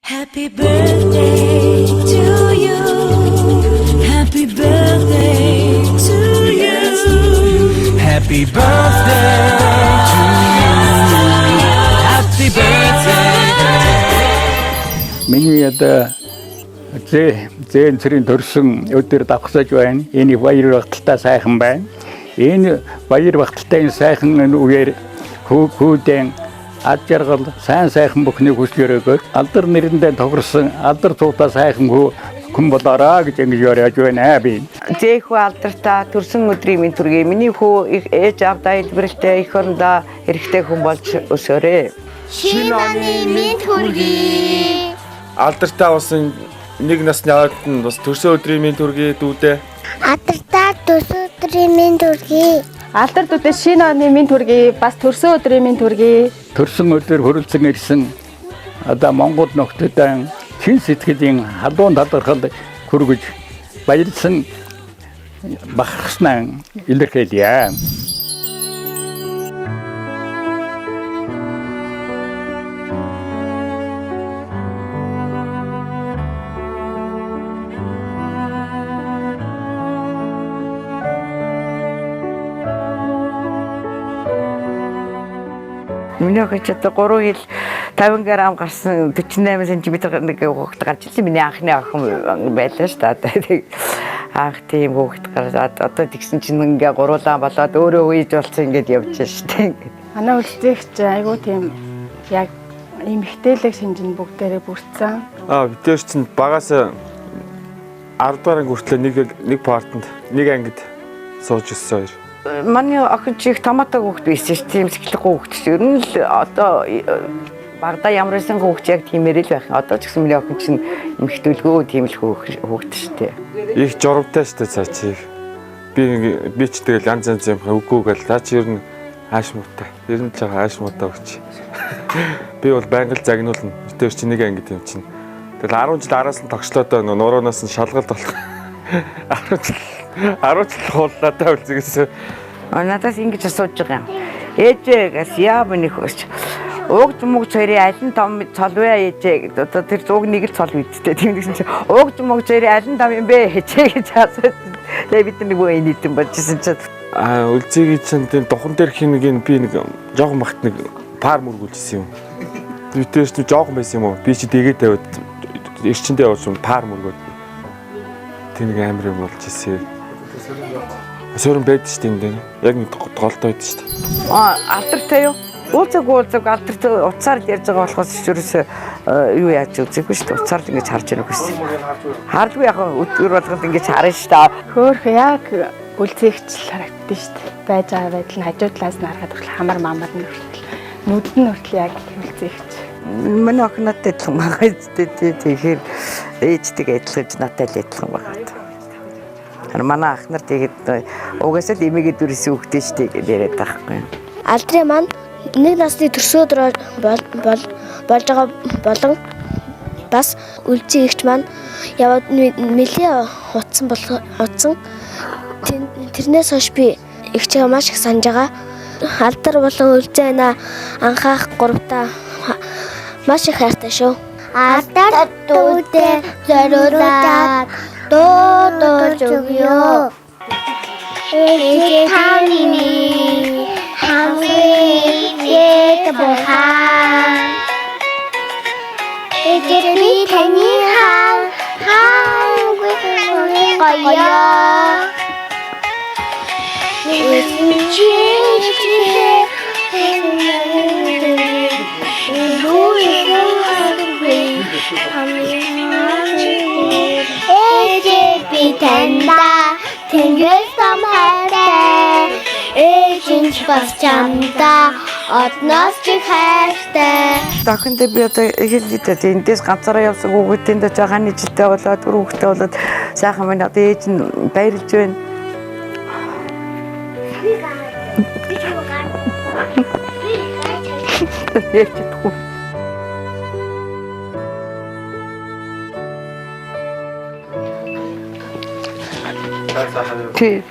Happy birthday to you. Happy birthday to you. Happy birthday to you. Happy birthday. Миний одоо зэн цэрийн төрсөн өдөр давхсаж байна. Энэ баяр багталтай сайхан байна. Энэ баяр багталтай сайхан үеэр хүүдэн ад жаргал сайн сайхан бүхнийг хүсэж өрөөгөө алдар нэрэндээ тохирсон алдар цуутаа сайхан хүн болоорой гэж ингэж яриад байна би. Зэхүү алдартай төрсөн өдрийн минь төргий. Миний хүү ээж авдаа илбэрэлтэй их орондоо хэрэгтэй хүн болж өсөөрэй. Шинэ оны минь төргий. Алдартай болсон нэг насны аваад нь бас төрсөн өдрийн минь төргий дүүдээ. Алдартай төрсөн өдрийн минь төргий. Алдар дүүдээ шинэ оны минь төргий, бас төрсөн өдрийн минь төргий. Төрсөн өдөр хүрэлцэн ирсэн одоо Монгол нөхдөдөө чин сэтгэлийн халуун талархал хүргэж баярлсан багаснаа илэрхийлье. Миний охин ч одоо 3 жил 50 грамм гарсан 48 см нэг хүүхэд гарч ирсэн. Миний анхны охин байлаа шүү дээ. Анх тийм хүүхэд гараад одоо тэгсэн чинь ингээ гуруулаа болоод өөрөө үеж болсон ингээд явж шүү дээ. Манай үлдээгч айгуу тийм яг эмхтээлэг шинжин бүгдээрээ бүрдсэн. Бид чинь багаас 10 дугаар анги хүртэл нэг партанд нэг ангид сууж ирсэн хоёр. Манай охин чи их томоотой хүүхэд байсан шүү. Тийм сэтгэлгүй хүүхэд шүү. Ер нь л одоо багада ямар нэгэн хүүхэд яг тиймэр л байх. Одоо ч гэсэн миний охин чинь эмхтүүлгөө тийм л хүүхэд шүү дээ. Их журамтай шүү дээ цаа чи. Би ч тэгэл янз янз юм үгүй гэл цаа чи ер нь хааш муутай. Ер нь ч хааш муутай өгч. Би бол байнга л загнуулна. Тэр чи нэг анги юм чинь. Тэгэл 10 жил араас нь тогшлоод нурууноос нь шалгалт болох. 10 жил хууллаатай үлзэгээс. Надаас ингэж асууж байгаа юм. Ээжээс яав нэх өч. Угж мөгж хоёрын аль нь том цол вэ ээжээ. Одоо тэр зуг нэг л цол үйдтэй. Тийм гэсэн чинь угж мөгж хоёрын аль нь том юм бэ ээжээ гэж асууад. Тэгээ бид нэг боо нийтэн болчихсон чинь. Үлзэгийн чинь тийм духан дээр хинэг би нэг жоохон махт нэг пар мөргүүлжсэн юм. Тэрээс нь жоохон байсан юм уу? Би чи дэгээ тавиад эрчэндээ явуулсан пар мөргөөд. Тэнийг амар юм болж ирсэн. Сөрөн байд ч тийм дээ. Яг нэг голтой байд ч тийм. Алдартай юу? Уулзаг алдартай уцаар ярьж байгаа болохоос ерөөсөө юу яаж үзээгүй шүү дээ. Уцаар л ингэж харж ирэх гэсэн. Хардгүй яг өдөр болгонд ингэж харна шүү дээ. Хөөх яг үлдээгч л харагдсан шүү дээ. Байж байгаа байдал нь хажуу талаас нь харахад хүртэл хамар мамар нь хүртэл нүд нь хүртэл яг үлдээгч. Манай охиноотой адилхан байгаа зү тэгэхээр ээжтэйгээ адилхан надтай л адилхан байгаа. Манай ах нар тэгээд угаасаа л эмээгээ дүрсэн хүүхдээ штэ гэж яриад байхгүй. Алдрын маань нэг насны төрсөн өдрөөр болж байгаа болон бас үлзээгч маань яваад нэлээ утсан тэрнээс хойш би эгчээ маш их санаж байгаа. Алдар болон үлзээнаа анхаах гуравтаа маш их хайртай шүү. Алдар дүүдээ зориулаад дуудаж өгье. Ээжээ таны хамгийн бохаа. Ээжээ би таны хамгийн гоё. Тэнда тэнгэр самхайтай ээжинч бас чамда одноос ч хайртай. Охиндээ би одоо хэлээд эндээс ганцаараа явсан хүүхэдтэй жоохон жилтэй болоод хүүхэдтэй болоод сайхан байна. Одоо ээж нь баярлж байна. Тийм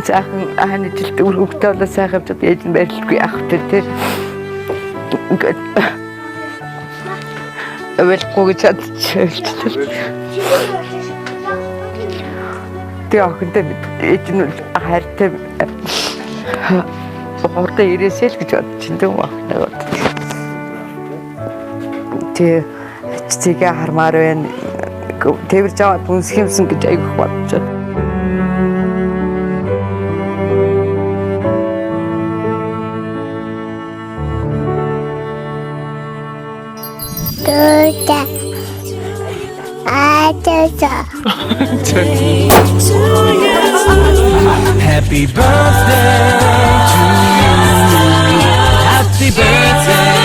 сайхан хааны жилд хүүхдээ болоо сайхан явж ээж нь баярлахгүй ах тэр. Өвөлгүй гэж чадчихвал. Тэгээ охинтой ээж нь хайртай урдаа ирээсэй л гэж бодож энэ байна. Тэгээ хармаар байна. Тэрж аваад үнсэх юмсан гэж айгүйх бодож байна. Happy birthday to you. Happy birthday.